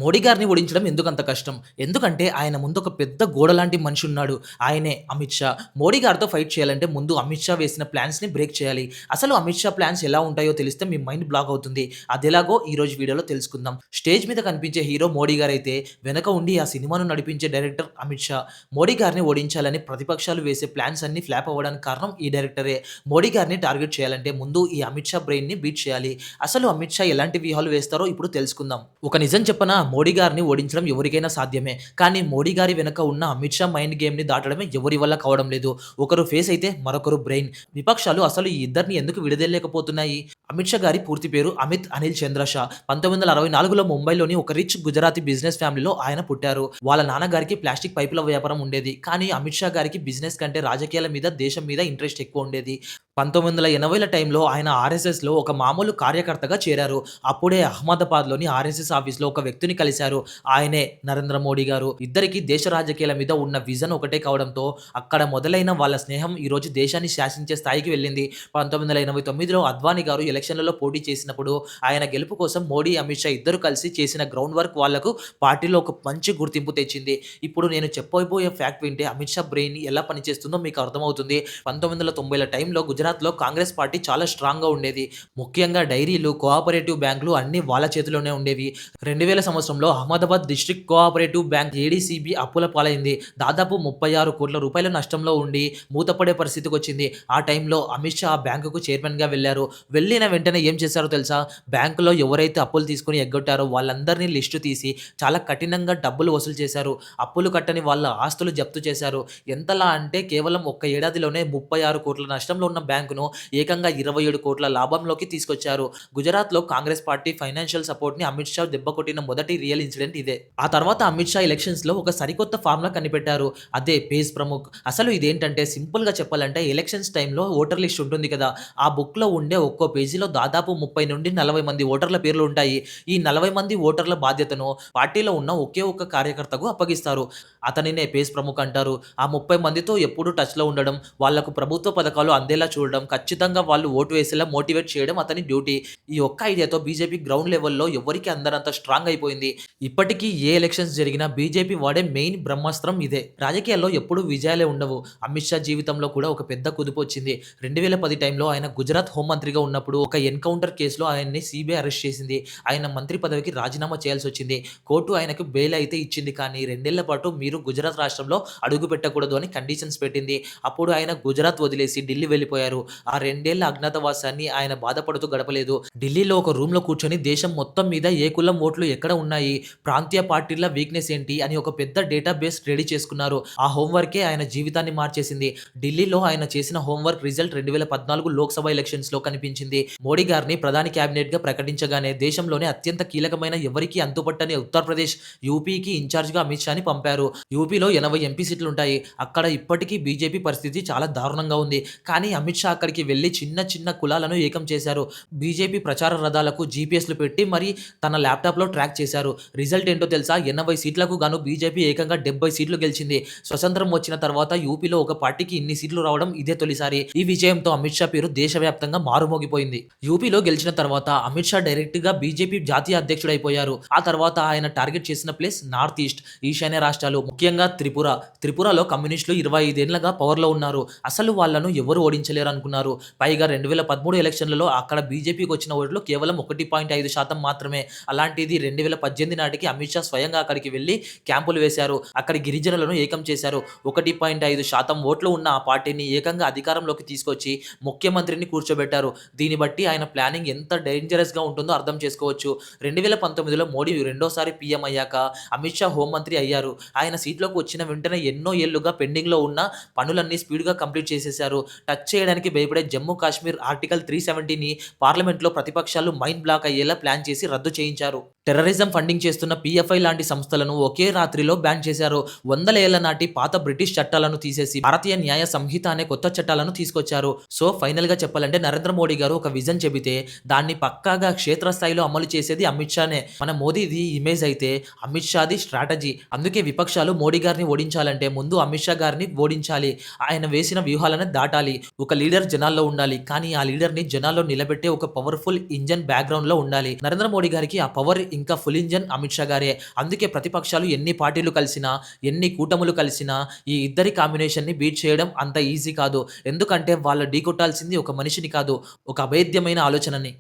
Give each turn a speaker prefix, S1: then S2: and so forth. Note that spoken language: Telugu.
S1: మోడీ గారిని ఓడించడం ఎందుకంత కష్టం? ఎందుకంటే ఆయన ముందు ఒక పెద్ద గోడ లాంటి మనిషి ఉన్నాడు. ఆయనే అమిత్ షా. మోడీ గారితో ఫైట్ చేయాలంటే ముందు అమిత్ షా వేసిన ప్లాన్స్‌ని బ్రేక్ చేయాలి. అసలు అమిత్ షా ప్లాన్స్ ఎలా ఉంటాయో తెలిస్తే మీ మైండ్ బ్లాక్ అవుతుంది. అదెలాగో ఈరోజు వీడియోలో తెలుసుకుందాం. స్టేజ్ మీద కనిపించే హీరో మోడీ గారైతే వెనక ఉండి ఆ సినిమాను నడిపించే డైరెక్టర్ అమిత్ షా. మోడీ గారిని ఓడించాలని ప్రతిపక్షాలు వేసే ప్లాన్స్ అన్నీ ఫ్లాప్ అవ్వడానికి కారణం ఈ డైరెక్టరే. మోడీ గారిని టార్గెట్ చేయాలంటే ముందు ఈ అమిత్ షా బ్రెయిన్‌ని బీట్ చేయాలి. అసలు అమిత్ షా ఎలాంటి వ్యూహాలు వేస్తారో ఇప్పుడు తెలుసుకుందాం. ఒక నిజం చెప్పనా, మోడీ గారిని ఓడించడం ఎవరికైనా సాధ్యమే. కానీ మోడీ గారి వెనక ఉన్న అమిత్ షా మైండ్ గేమ్‌ని దాటడమే ఎవరి వల్ల కావడం లేదు. ఒకరు ఫేస్ అయితే మరొకరు బ్రెయిన్. విపక్షాలు అసలు ఈ ఇద్దరిని ఎందుకు విడదీయలేకపోతున్నాయి? అమిత్ షా గారి పూర్తి పేరు అమిత్ అనిల్ చంద్ర షా. 1964లో ముంబైలోని ఒక రిచ్ గుజరాతీ బిజినెస్ ఫ్యామిలీలో ఆయన పుట్టారు. వాళ్ళ నాన్నగారికి ప్లాస్టిక్ పైపుల వ్యాపారం ఉండేది. కానీ అమిత్ షా గారికి బిజినెస్ కంటే రాజకీయాల మీద, దేశం మీద ఇంట్రెస్ట్ ఎక్కువ ఉండేది. 1980ల టైంలో ఆయన ఆర్ఎస్ఎస్‌లో ఒక మామూలు కార్యకర్తగా చేరారు. అప్పుడే అహ్మదాబాద్‌లోని ఆర్ఎస్ఎస్ ఆఫీస్‌లో ఒక వ్యక్తిని కలిశారు. ఆయనే నరేంద్ర మోడీ గారు. ఇద్దరికీ దేశ రాజకీయాల మీద ఉన్న విజన్ ఒకటే కావడంతో అక్కడ మొదలైన వాళ్ళ స్నేహం ఈరోజు దేశాన్ని శాసించే స్థాయికి వెళ్ళింది. 1989లో అద్వానీ గారు ఎలక్షన్లలో పోటీ చేసినప్పుడు ఆయన గెలుపు కోసం మోడీ, అమిత్ షా ఇద్దరు కలిసి చేసిన గ్రౌండ్ వర్క్ వాళ్లకు పార్టీలో ఒక మంచి గుర్తింపు తెచ్చింది. ఇప్పుడు నేను చెప్పబోయే ఫ్యాక్ట్ వింటే అమిత్ షా బ్రెయిన్ ఎలా పనిచేస్తుందో మీకు అర్థమవుతుంది. 1990ల టైంలో గుజరాత్‌లో కాంగ్రెస్ పార్టీ చాలా స్ట్రాంగ్‌గా ఉండేది. ముఖ్యంగా డైరీలు, కోఆపరేటివ్ బ్యాంకులు అన్నీ వాళ్ళ చేతిలోనే ఉండేవి. 2000 సంవత్సరంలో Ahmedabad district cooperative bank ADCB అప్పుల పాలైంది. దాదాపు 36 కోట్ల రూపాయల నష్టంలో ఉండి మూతపడే పరిస్థితికొచ్చింది. ఆ టైంలో అమిత్ షా ఆ బ్యాంకుకు చైర్మన్‌గా వెళ్లారు. వెళ్ళిన వెంటనే ఏం చేశారో తెలుసా? బ్యాంకులో ఎవరైతే అప్పులు తీసుకొని ఎగ్గొట్టారో వాళ్ళందరినీ లిస్టు తీసి చాలా కఠినంగా డబ్బులు వసూలు చేశారు. అప్పులు కట్టని వాళ్ళ ఆస్తులు జప్తు చేశారు. ఎంతలా అంటే కేవలం ఒక్క ఏడాదిలోనే 36 కోట్ల నష్టంలో ఉన్న బ్యాంకును ఏకంగా 27 కోట్ల లాభంలోకి తీసుకొచ్చారు. గుజరాత్‌లో కాంగ్రెస్ పార్టీ ఫైనాన్షియల్ సపోర్ట్‌ని అమిత్ షా దెబ్బకొట్టిన మొదటి రియల్ ఇన్సిడెంట్ ఇదే. ఆ తర్వాత అమిత్ షా ఎలక్షన్స్‌లో ఒక సరికొత్త ఫార్ములా కనిపెట్టారు. అదే పేజ్ ప్రముఖ్. అసలు ఇదేంటంటే సింపుల్‌గా చెప్పాలంటే ఎలక్షన్స్ టైంలో ఓటర్ లిస్ట్ ఉంటుంది కదా! ఆ బుక్‌లో ఉండే ఒక్కో పేజీలో దాదాపు 30 నుండి 40 మంది ఓటర్ల పేర్లు ఉంటాయి. ఈ 40 మంది ఓటర్ల బాధ్యతను పార్టీలో ఉన్న ఒకే ఒక్క కార్యకర్తకు అప్పగిస్తారు. అతనినే పేజ్ ప్రముఖ్ అంటారు. ఆ 30 మందితో ఎప్పుడూ టచ్‌లో ఉండడం, వాళ్లకు ప్రభుత్వ పథకాలు అందేలా చూడడం, ఖచ్చితంగా వాళ్ళు ఓటు వేసేలా మోటివేట్ చేయడం అతని డ్యూటీ. ఈ ఒక్క ఐడియాతో బీజేపీ గ్రౌండ్ లెవెల్‌లో ఎవరికీ అందనంత స్ట్రాంగ్ అయిపోయింది. ఇప్పటికీ ఏ ఎలక్షన్స్ జరిగినా బీజేపీ వాడే మెయిన్ బ్రహ్మాస్త్రం ఇదే. రాజకీయాల్లో ఎప్పుడూ విజయాలే ఉండవు. అమిత్ షా జీవితంలో కూడా ఒక పెద్ద కుదుపొచ్చింది. 2010 టైంలో ఆయన గుజరాత్ హోంమంత్రిగా ఉన్నప్పుడు ఒక ఎన్‌కౌంటర్ కేసులో ఆయన్ని సీబీఐ అరెస్ట్ చేసింది. ఆయన మంత్రి పదవికి రాజీనామా చేయాల్సొచ్చింది. కోర్టు ఆయనకు బెయిల్ అయితే ఇచ్చింది. కానీ 2 ఏళ్ల పాటు మీరు గుజరాత్ రాష్ట్రంలో అడుగు పెట్టకూడదు అని కండిషన్స్ పెట్టింది. అప్పుడు ఆయన గుజరాత్ వదిలేసి ఢిల్లీ వెళ్ళిపోయారు. ఆ 2 ఏళ్ల అజ్ఞాతవాసాన్ని ఆయన బాధపడుతూ గడపలేదు. ఢిల్లీలో ఒక రూమ్‌లో కూర్చొని దేశం మొత్తం మీద ఏ కులం ఓట్లు ఎక్కడ ఉన్నాయి, ప్రాంతీయ పార్టీల వీక్‌నెస్ ఏంటి అని ఒక పెద్ద డేటాబేస్ రెడీ చేసుకున్నారు. ఆ హోంవర్కే ఆయన జీవితాన్ని మార్చేసింది. ఢిల్లీలో ఆయన చేసిన హోంవర్క్ రిజల్ట్ 2014 లోక్సభ ఎలక్షన్స్‌లో కనిపించింది. మోడీ గారిని ప్రధాని క్యాబినెట్‌గా ప్రకటించగానే దేశంలోనే అత్యంత కీలకమైన ఎవరికీ అంతుపట్టని ఉత్తరప్రదేశ్, యూపీకి ఇన్ఛార్జ్‌గా అమిత్ షాని పంపారు. యూపీలో 80 ఎంపీ సీట్లుంటాయి. అక్కడ ఇప్పటికీ బీజేపీ పరిస్థితి చాలా దారుణంగా ఉంది. కానీ అమిత్ షా అక్కడికి వెళ్లి చిన్న చిన్న కులాలను ఏకం చేశారు. బీజేపీ ప్రచార రథాలకు జీపీఎస్‌లు పెట్టి మరి తన ల్యాప్‌టాప్‌లో ట్రాక్ చేశారు. రిజల్ట్ ఏంటో తెలుసా? 80 సీట్లకు గాను బీజేపీ ఏకంగా 70 సీట్లు గెలిచింది. స్వతంత్రం వచ్చిన తర్వాత యూపీలో ఒక పార్టీకి ఇన్ని సీట్లు రావడం ఇదే తొలిసారి. ఈ విజయంతో అమిత్ షా పేరు దేశవ్యాప్తంగా మారుమోగిపోయింది. యూపీలో గెలిచిన తర్వాత అమిత్ షా డైరెక్ట్‌గా బీజేపీ జాతీయ అధ్యక్షుడైపోయారు. ఆ తర్వాత ఆయన టార్గెట్ చేసిన ప్లేస్ నార్త్ ఈస్ట్, ఈశాన్య రాష్ట్రాలు, ముఖ్యంగా త్రిపుర. త్రిపురలో కమ్యూనిస్టులు 25 ఏళ్లుగా పవర్‌లో ఉన్నారు. అసలు వాళ్ళను ఎవరు ఓడించలేరు అనుకున్నారు. పైగా 2013 ఎలక్షన్లలో అక్కడ బీజేపీకి వచ్చిన ఓట్లు కేవలం 1.5% మాత్రమే. అలాంటిది 2018 నాటికి అమిత్ షా స్వయంగా అక్కడికి వెళ్లి క్యాంపులు వేశారు. అక్కడి గిరిజనులను ఏకం చేశారు. 1.5% ఓట్లు ఉన్న ఆ పార్టీని ఏకంగా అధికారంలోకి తీసుకొచ్చి ముఖ్యమంత్రిని కూర్చోబెట్టారు. దీన్ని బట్టి ఆయన ప్లానింగ్ ఎంత డేంజరస్‌గా ఉంటుందో అర్థం చేసుకోవచ్చు. 2019లో మోడీ రెండోసారి పీఎం అయ్యాక అమిత్ షా హోంమంత్రి అయ్యారు. ఆయన సీట్లోకి వచ్చిన వెంటనే ఎన్నో ఏళ్లుగా పెండింగ్‌లో ఉన్న పనులన్నీ స్పీడ్‌గా కంప్లీట్ చేసేశారు. టచ్ చేయడానికి భయపడే జమ్మూ కాశ్మీర్ ఆర్టికల్ 370ని పార్లమెంట్‌లో ప్రతిపక్షాలు మైండ్ బ్లాక్ అయ్యేలా ప్లాన్ చేసి రద్దు చేయించారు. టెర్రరిజం ఫండింగ్ చేస్తున్న పీఎఫ్ఐ లాంటి సంస్థలను ఒకే రాత్రిలో బ్యాన్ చేశారు. వందల ఏళ్ల నాటి పాత బ్రిటిష్ చట్టాలను తీసేసి భారతీయ న్యాయ సంహిత అనే కొత్త చట్టాలను తీసుకొచ్చారు. సో ఫైనల్‌గా చెప్పాలంటే నరేంద్ర మోడీ గారు ఒక విజన్ చెబితే దాన్ని పక్కాగా క్షేత్రస్థాయిలో అమలు చేసేది అమిత్ షానే. మన మోదీది ఇమేజ్ అయితే అమిత్ షాది స్ట్రాటజీ. అందుకే విపక్షాలు మోడీ గారిని ఓడించాలంటే ముందు అమిత్ షా గారిని ఓడించాలి. ఆయన వేసిన వ్యూహాలను దాటాలి. ఒక లీడర్ జనాల్లో ఉండాలి. కానీ ఆ లీడర్‌ని జనాల్లో నిలబెట్టే ఒక పవర్‌ఫుల్ ఇంజన్ బ్యాక్‌గ్రౌండ్‌లో ఉండాలి. నరేంద్ర మోడీ గారికి ఆ పవర్ ఇంకా ఫుల్ ఇంజిన్ అమిత్ షా గారే. అందుకే ప్రతిపక్షాలు ఎన్ని పార్టీలు కలిసినా, ఎన్ని కూటములు కలిసినా ఈ ఇద్దరి కాంబినేషన్‌ని బీట్ చేయడం అంత ఈజీ కాదు. ఎందుకంటే వాళ్ళు ఢీకొట్టాల్సింది ఒక మనిషిని కాదు, ఒక అభేద్యమైన ఆలోచనని.